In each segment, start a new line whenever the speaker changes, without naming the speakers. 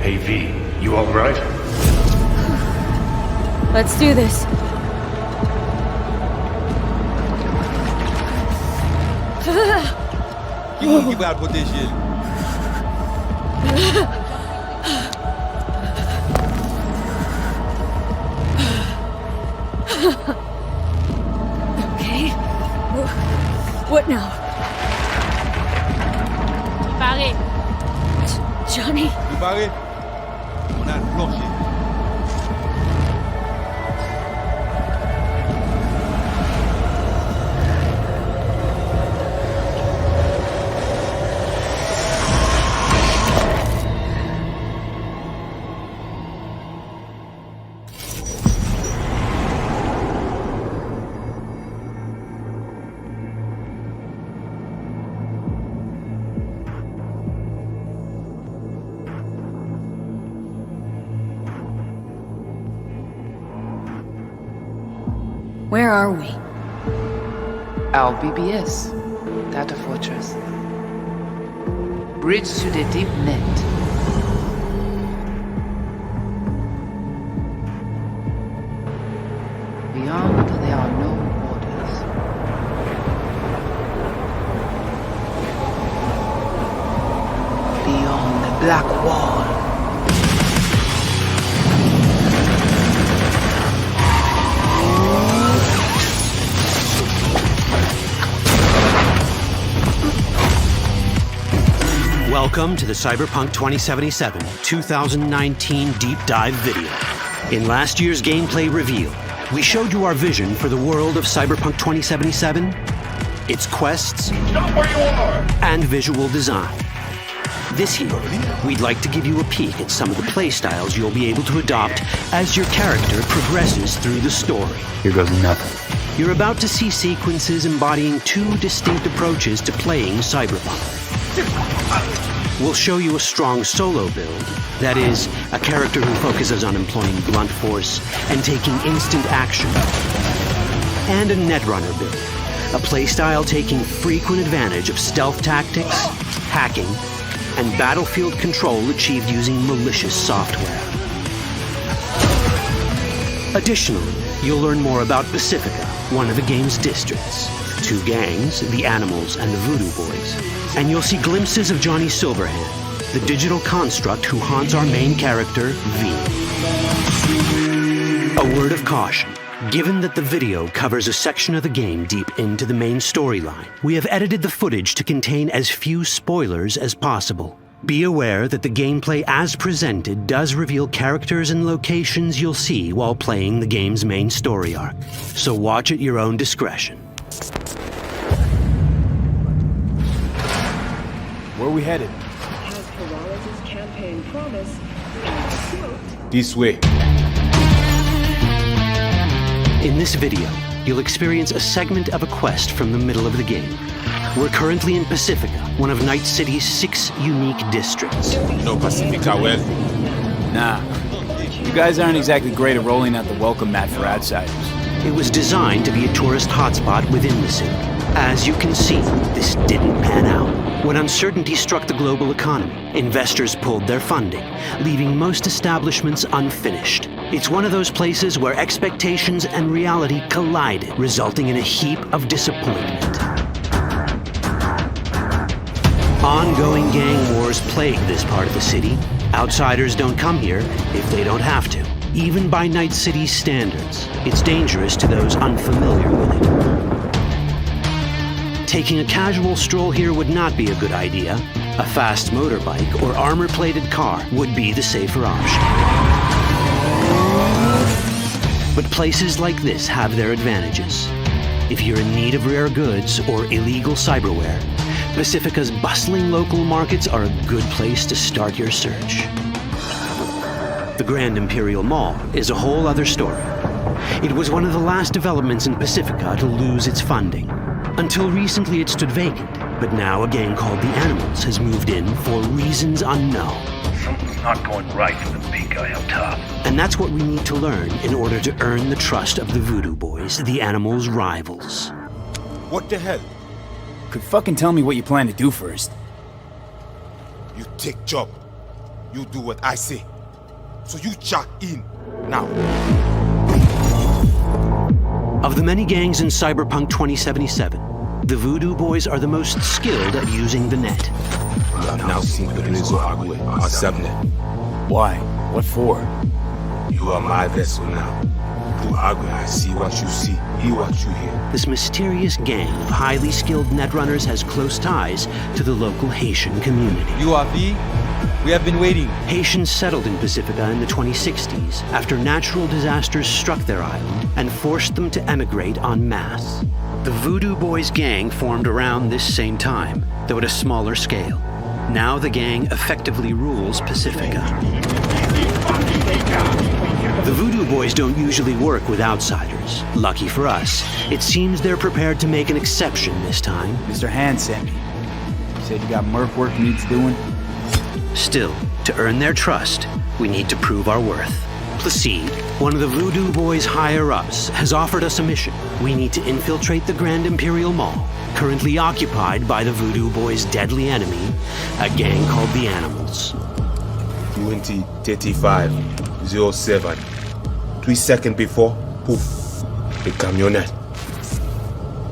Hey V, you alright?
Let's do this.
Que vai proteger ele?
Okay. What now?
Barré.
Johnny?
Préparé? On a le plancher.
Where are we?
Our BBS, Data Fortress. Bridge to the deep net. Beyond, there are no borders. Beyond the black wall.
Welcome to the Cyberpunk 2077 2019 Deep Dive video. In last year's gameplay reveal, we showed you our vision for the world of Cyberpunk 2077, its quests,
Stop where you are!
and visual design. This year, we'd like to give you a peek at some of the playstyles you'll be able to adopt as your character progresses through the story.
Here goes nothing.
You're about to see sequences embodying two distinct approaches to playing Cyberpunk. We'll show you a strong solo build, that is, a character who focuses on employing blunt force and taking instant action, and a netrunner build, a playstyle taking frequent advantage of stealth tactics, hacking, and battlefield control achieved using malicious software. Additionally, you'll learn more about Pacifica, one of the game's districts, two gangs, the Animals and the Voodoo Boys, and you'll see glimpses of Johnny Silverhand, the digital construct who haunts our main character, V. A word of caution. Given that the video covers a section of the game deep into the main storyline, we have edited the footage to contain as few spoilers as possible. Be aware that the gameplay as presented does reveal characters and locations you'll see while playing the game's main story arc, so watch at your own discretion.
Where are we headed?
Has Peralez's campaign promise been
This way.
In this video, you'll experience a segment of a quest from the middle of the game. We're currently in Pacifica, one of Night City's 6 unique districts.
No Pacifica well.
Nah. You guys aren't exactly great at rolling out the welcome mat for outsiders.
It was designed to be a tourist hotspot within the city. As you can see, this didn't pan out. When uncertainty struck the global economy, investors pulled their funding, leaving most establishments unfinished. It's one of those places where expectations and reality collided, resulting in a heap of disappointment. Ongoing gang wars plague this part of the city. Outsiders don't come here if they don't have to. Even by Night City's standards, it's dangerous to those unfamiliar with it. Taking a casual stroll here would not be a good idea. A fast motorbike or armor-plated car would be the safer option. But places like this have their advantages. If you're in need of rare goods or illegal cyberware, Pacifica's bustling local markets are a good place to start your search. The Grand Imperial Mall is a whole other story. It was one of the last developments in Pacifica to lose its funding. Until recently it stood vacant, but now a gang called the Animals has moved in for reasons unknown.
Something's not going right for the big guy up top.
And that's what we need to learn in order to earn the trust of the Voodoo Boys, the Animals' rivals.
What the hell?
Could fucking tell me what you plan to do first.
You take job. You do what I say. So you check in now.
Of the many gangs in Cyberpunk 2077, the Voodoo Boys are the most skilled at using the net.
You have now seen the Rezo Agwe, our subnet.
Why? What for?
You are my vessel now. Through Agwe, I see what you see, hear what you hear.
This mysterious gang of highly skilled netrunners has close ties to the local Haitian community.
URV, we have been waiting.
Haitians settled in Pacifica in the 2060s after natural disasters struck their island and forced them to emigrate en masse. The Voodoo Boys gang formed around this same time, though at a smaller scale. Now the gang effectively rules Pacifica. The Voodoo Boys don't usually work with outsiders. Lucky for us, it seems they're prepared to make an exception this time.
Mr. Hand sent me. You said you got merc work needs doing?
Still, to earn their trust, we need to prove our worth. Placide, one of the Voodoo Boys' higher-ups, has offered us a mission. We need to infiltrate the Grand Imperial Mall, currently occupied by the Voodoo Boys' deadly enemy, a gang called the Animals.
20:35:07. 3 seconds before, poof, the camionette.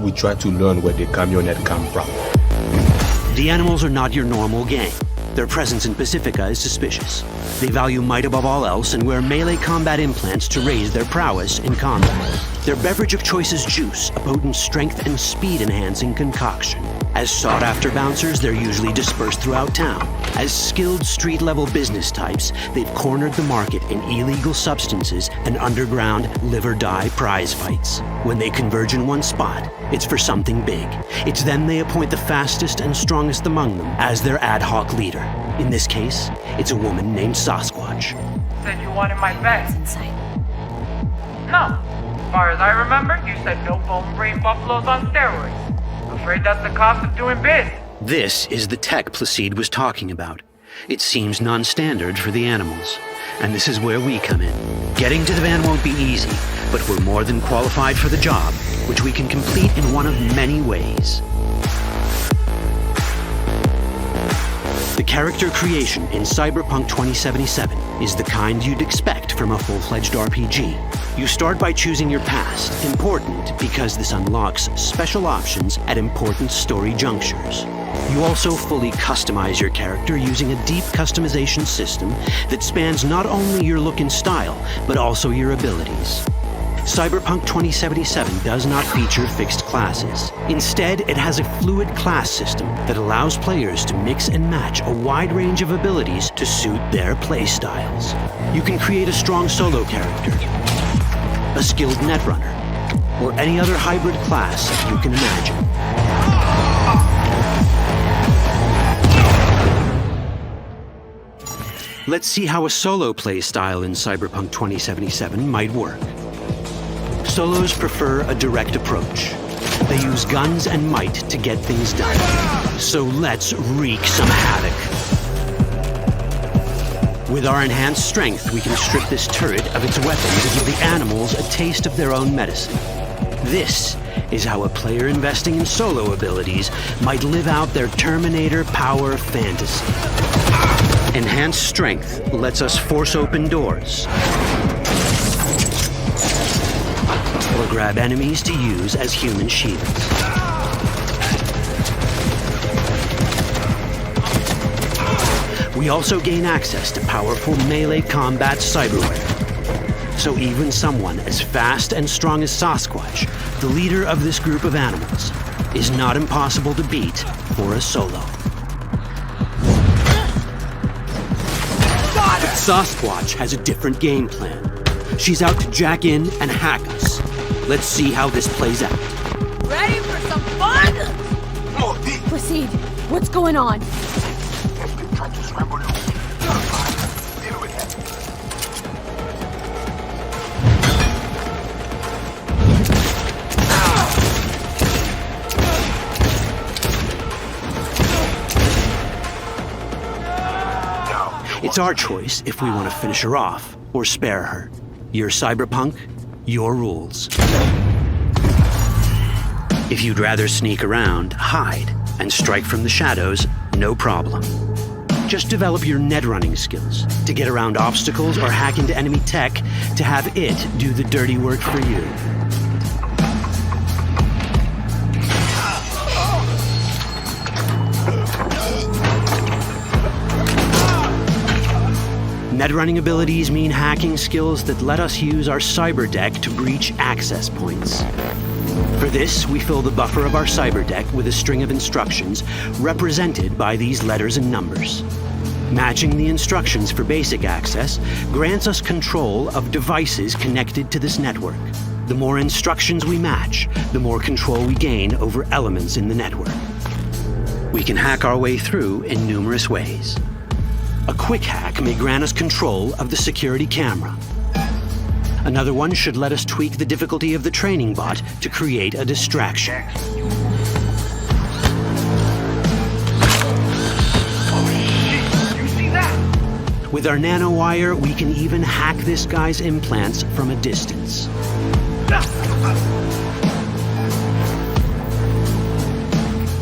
We try to learn where the camionette come from.
The Animals are not your normal gang. Their presence in Pacifica is suspicious. They value might above all else and wear melee combat implants to raise their prowess in combat. Their beverage of choice is juice, a potent strength and speed-enhancing concoction. As sought-after bouncers, they're usually dispersed throughout town. As skilled street-level business types, they've cornered the market in illegal substances and underground live-or-die prize fights. When they converge in one spot, it's for something big. It's then they appoint the fastest and strongest among them as their ad hoc leader. In this case, it's a woman named Sasquatch.
Said you wanted my bed.
Inside.
No. As far as I remember, you said no bone brain buffaloes on steroids. Afraid that's the cost of doing biz.
This is the tech Placide was talking about. It seems non-standard for the Animals. And this is where we come in. Getting to the van won't be easy, but we're more than qualified for the job, which we can complete in one of many ways. The character creation in Cyberpunk 2077 is the kind you'd expect from a full-fledged RPG. You start by choosing your past, important because this unlocks special options at important story junctures. You also fully customize your character using a deep customization system that spans not only your look and style, but also your abilities. Cyberpunk 2077 does not feature fixed classes. Instead, it has a fluid class system that allows players to mix and match a wide range of abilities to suit their playstyles. You can create a strong solo character, a skilled netrunner, or any other hybrid class you can imagine. Let's see how a solo playstyle in Cyberpunk 2077 might work. Solos prefer a direct approach. They use guns and might to get things done. So let's wreak some havoc. With our enhanced strength, we can strip this turret of its weapons and give the Animals a taste of their own medicine. This is how a player investing in solo abilities might live out their Terminator power fantasy. Enhanced strength lets us force open doors, or grab enemies to use as human shields. We also gain access to powerful melee combat cyberware. So even someone as fast and strong as Sasquatch, the leader of this group of animals, is not impossible to beat for a solo. But Sasquatch has a different game plan. She's out to jack in and hack us. Let's see how this plays out.
Ready for some fun? Proceed. What's going on?
It's our choice if we want to finish her off or spare her. You're Cyberpunk, your rules. If you'd rather sneak around, hide, and strike from the shadows, no problem. Just develop your net running skills to get around obstacles or hack into enemy tech to have it do the dirty work for you. Net running abilities mean hacking skills that let us use our cyber deck to breach access points. For this, we fill the buffer of our cyber deck with a string of instructions represented by these letters and numbers. Matching the instructions for basic access grants us control of devices connected to this network. The more instructions we match, the more control we gain over elements in the network. We can hack our way through in numerous ways. A quick hack may grant us control of the security camera. Another one should let us tweak the difficulty of the training bot to create a distraction. With our nanowire, we can even hack this guy's implants from a distance.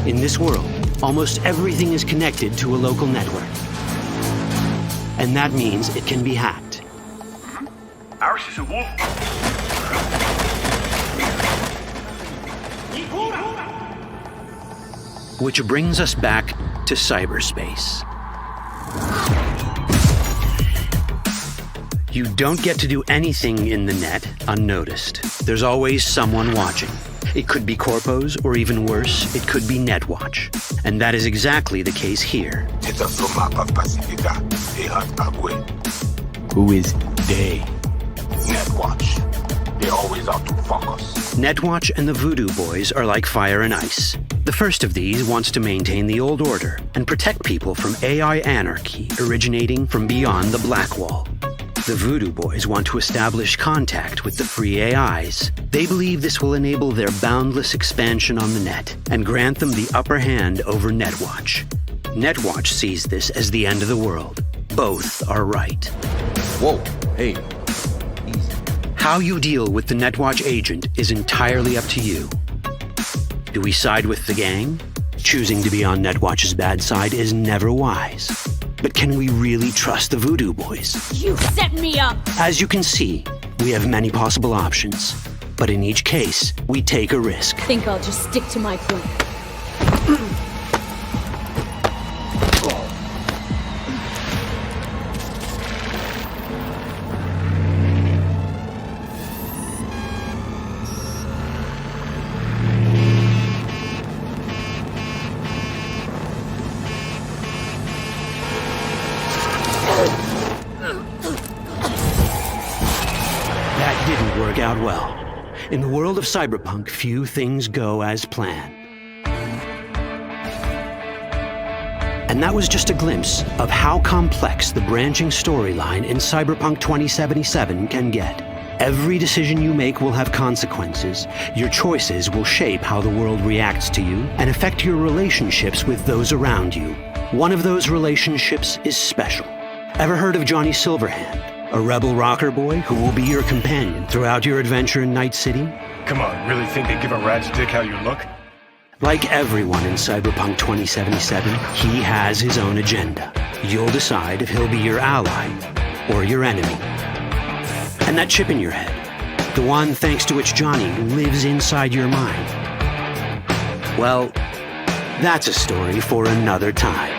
In this world, almost everything is connected to a local network. And that means it can be hacked.
Ours is a wolf.
Which brings us back to cyberspace. You don't get to do anything in the net unnoticed. There's always someone watching. It could be corpos, or even worse, it could be Netwatch. And that is exactly the case here.
Who is they?
Netwatch. They always out to fuck us.
Netwatch and the Voodoo Boys are like fire and ice. The first of these wants to maintain the old order and protect people from AI anarchy originating from beyond the Black Wall. The Voodoo Boys want to establish contact with the free AIs. They believe this will enable their boundless expansion on the net and grant them the upper hand over Netwatch. Netwatch sees this as the end of the world. Both are right.
Whoa, hey.
How you deal with the Netwatch agent is entirely up to you. Do we side with the gang? Choosing to be on Netwatch's bad side is never wise. But can we really trust the Voodoo Boys?
You set me up!
As you can see, we have many possible options. But in each case, we take a risk.
Think I'll just stick to my plan.
That didn't work out well. In the world of Cyberpunk, few things go as planned. And that was just a glimpse of how complex the branching storyline in Cyberpunk 2077 can get. Every decision you make will have consequences. Your choices will shape how the world reacts to you and affect your relationships with those around you. One of those relationships is special. Ever heard of Johnny Silverhand? A rebel rocker boy who will be your companion throughout your adventure in Night City?
Come on, really think they give a rat's dick how you look?
Like everyone in Cyberpunk 2077, he has his own agenda. You'll decide if he'll be your ally or your enemy. And that chip in your head, the one thanks to which Johnny lives inside your mind, well, that's a story for another time.